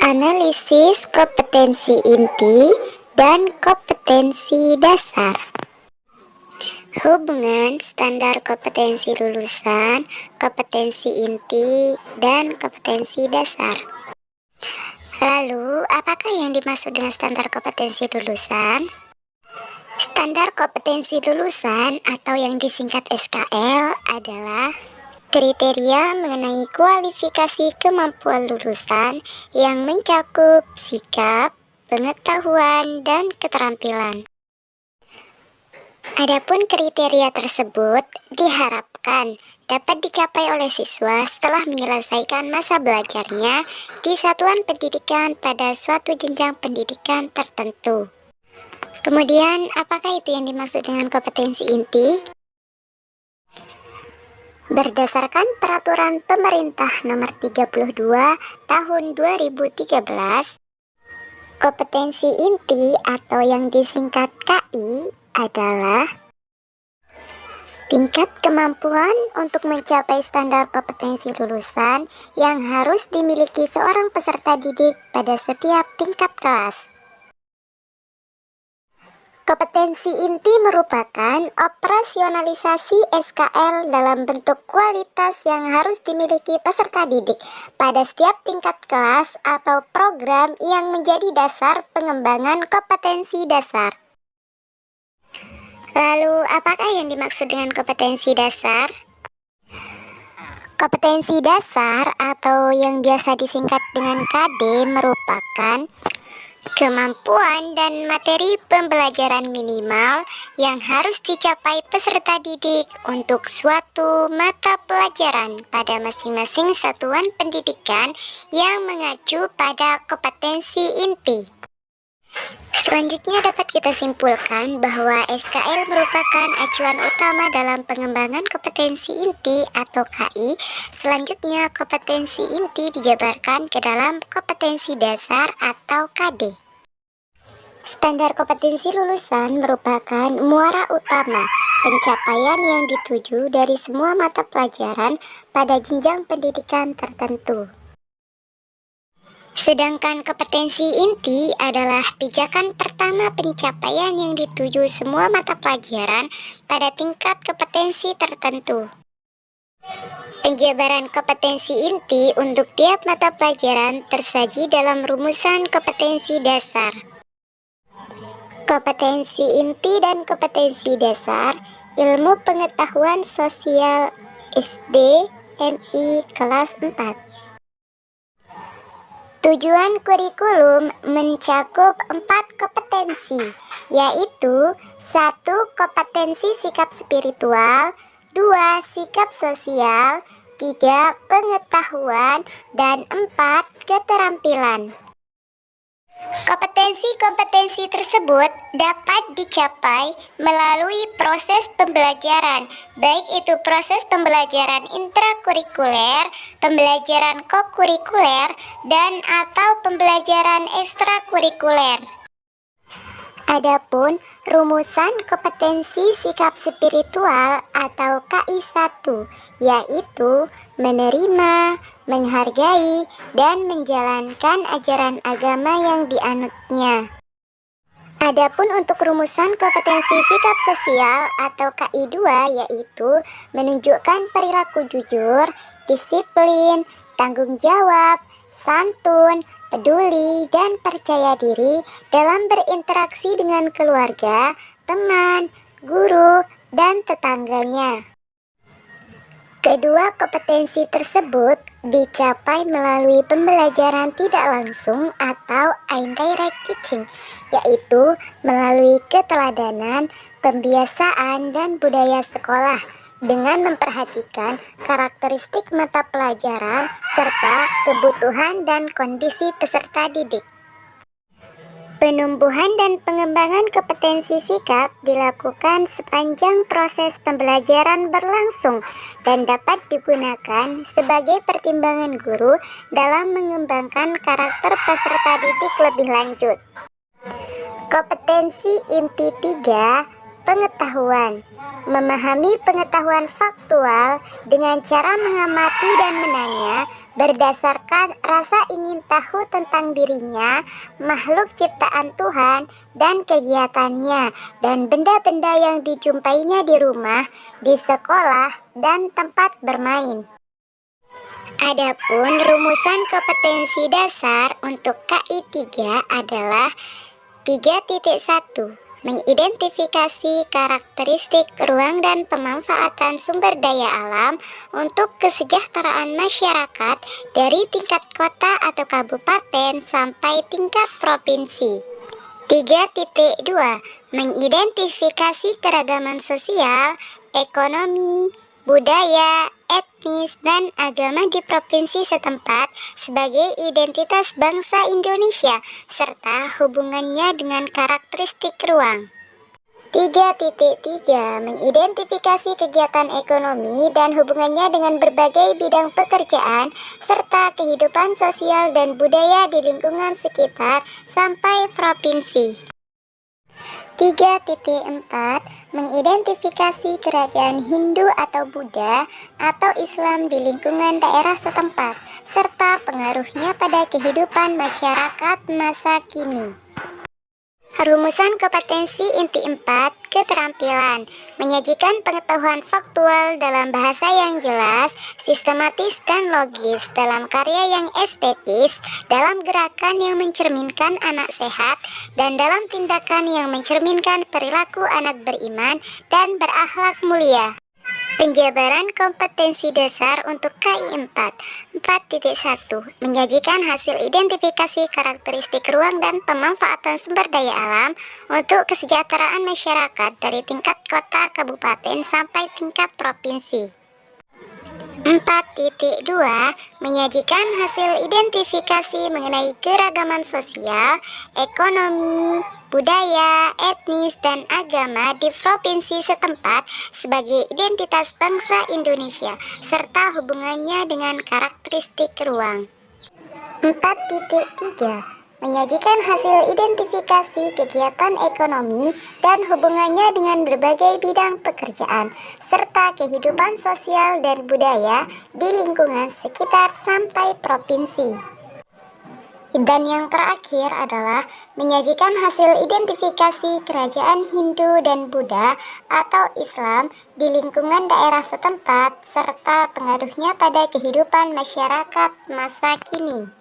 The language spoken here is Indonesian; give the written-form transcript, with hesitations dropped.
Analisis kompetensi inti dan kompetensi dasar. Hubungan standar kompetensi lulusan, kompetensi inti, dan kompetensi dasar. Lalu, apakah yang dimaksud dengan standar kompetensi lulusan? Standar kompetensi lulusan atau yang disingkat SKL adalah kriteria mengenai kualifikasi kemampuan lulusan yang mencakup sikap, pengetahuan, dan keterampilan. Adapun kriteria tersebut diharapkan dapat dicapai oleh siswa setelah menyelesaikan masa belajarnya di satuan pendidikan pada suatu jenjang pendidikan tertentu. Kemudian, apakah itu yang dimaksud dengan kompetensi inti? Berdasarkan Peraturan Pemerintah Nomor 32 Tahun 2013, kompetensi inti atau yang disingkat KI adalah tingkat kemampuan untuk mencapai standar kompetensi lulusan yang harus dimiliki seorang peserta didik pada setiap tingkat kelas. Kompetensi inti merupakan operasionalisasi SKL dalam bentuk kualitas yang harus dimiliki peserta didik pada setiap tingkat kelas atau program yang menjadi dasar pengembangan kompetensi dasar. Lalu, apakah yang dimaksud dengan kompetensi dasar? Kompetensi dasar atau yang biasa disingkat dengan KD merupakan kemampuan dan materi pembelajaran minimal yang harus dicapai peserta didik untuk suatu mata pelajaran pada masing-masing satuan pendidikan yang mengacu pada kompetensi inti. Selanjutnya dapat kita simpulkan bahwa SKL merupakan acuan utama dalam pengembangan kompetensi inti atau KI. Selanjutnya kompetensi inti dijabarkan ke dalam kompetensi dasar atau KD. Standar kompetensi lulusan merupakan muara utama pencapaian yang dituju dari semua mata pelajaran pada jenjang pendidikan tertentu. Sedangkan kompetensi inti adalah pijakan pertama pencapaian yang dituju semua mata pelajaran pada tingkat kompetensi tertentu. Penjabaran kompetensi inti untuk tiap mata pelajaran tersaji dalam rumusan kompetensi dasar. Kompetensi inti dan kompetensi dasar ilmu pengetahuan sosial SD MI kelas 4. Tujuan kurikulum mencakup 4 kompetensi, yaitu 1. Kompetensi sikap spiritual, 2. Sikap sosial, 3. Pengetahuan, dan 4. Keterampilan. Kompetensi-kompetensi tersebut dapat dicapai melalui proses pembelajaran, baik itu proses pembelajaran intrakurikuler, pembelajaran kokurikuler, dan atau pembelajaran ekstrakurikuler. Adapun rumusan kompetensi sikap spiritual atau KI1 yaitu menerima, menghargai, dan menjalankan ajaran agama yang dianutnya. Adapun untuk rumusan kompetensi sikap sosial atau KI2 yaitu menunjukkan perilaku jujur, disiplin, tanggung jawab, santun, peduli, dan percaya diri dalam berinteraksi dengan keluarga, teman, guru, dan tetangganya. Kedua kompetensi tersebut dicapai melalui pembelajaran tidak langsung atau indirect teaching, yaitu melalui keteladanan, pembiasaan, dan budaya sekolah dengan memperhatikan karakteristik mata pelajaran serta kebutuhan dan kondisi peserta didik. Penumbuhan dan pengembangan kompetensi sikap dilakukan sepanjang proses pembelajaran berlangsung dan dapat digunakan sebagai pertimbangan guru dalam mengembangkan karakter peserta didik lebih lanjut. Kompetensi inti 3, pengetahuan. Memahami pengetahuan faktual dengan cara mengamati dan menanya berdasarkan rasa ingin tahu tentang dirinya, makhluk ciptaan Tuhan, dan kegiatannya, dan benda-benda yang dijumpainya di rumah, di sekolah, dan tempat bermain. Adapun rumusan kompetensi dasar untuk KI 3 adalah 3.1. Mengidentifikasi karakteristik ruang dan pemanfaatan sumber daya alam untuk kesejahteraan masyarakat dari tingkat kota atau kabupaten sampai tingkat provinsi. 3.2. Mengidentifikasi keragaman sosial, ekonomi, budaya, etnis, dan agama di provinsi setempat sebagai identitas bangsa Indonesia, serta hubungannya dengan karakteristik ruang. 3.3. Mengidentifikasi kegiatan ekonomi dan hubungannya dengan berbagai bidang pekerjaan, serta kehidupan sosial dan budaya di lingkungan sekitar sampai provinsi. 3.4. Mengidentifikasi kerajaan Hindu atau Buddha atau Islam di lingkungan daerah setempat, serta pengaruhnya pada kehidupan masyarakat masa kini. Rumusan kompetensi inti 4, keterampilan, menyajikan pengetahuan faktual dalam bahasa yang jelas, sistematis dan logis, dalam karya yang estetis, dalam gerakan yang mencerminkan anak sehat, dan dalam tindakan yang mencerminkan perilaku anak beriman dan berakhlak mulia. Penjabaran kompetensi dasar untuk KI 4. 4.1. Menyajikan hasil identifikasi karakteristik ruang dan pemanfaatan sumber daya alam untuk kesejahteraan masyarakat dari tingkat kota, kabupaten, sampai tingkat provinsi. 4.2. Menyajikan hasil identifikasi mengenai keragaman sosial, ekonomi, budaya, etnis, dan agama di provinsi setempat sebagai identitas bangsa Indonesia, serta hubungannya dengan karakteristik ruang. 4.3. Menyajikan hasil identifikasi kegiatan ekonomi dan hubungannya dengan berbagai bidang pekerjaan, serta kehidupan sosial dan budaya di lingkungan sekitar sampai provinsi. Dan yang terakhir adalah menyajikan hasil identifikasi kerajaan Hindu dan Buddha atau Islam di lingkungan daerah setempat, serta pengaruhnya pada kehidupan masyarakat masa kini.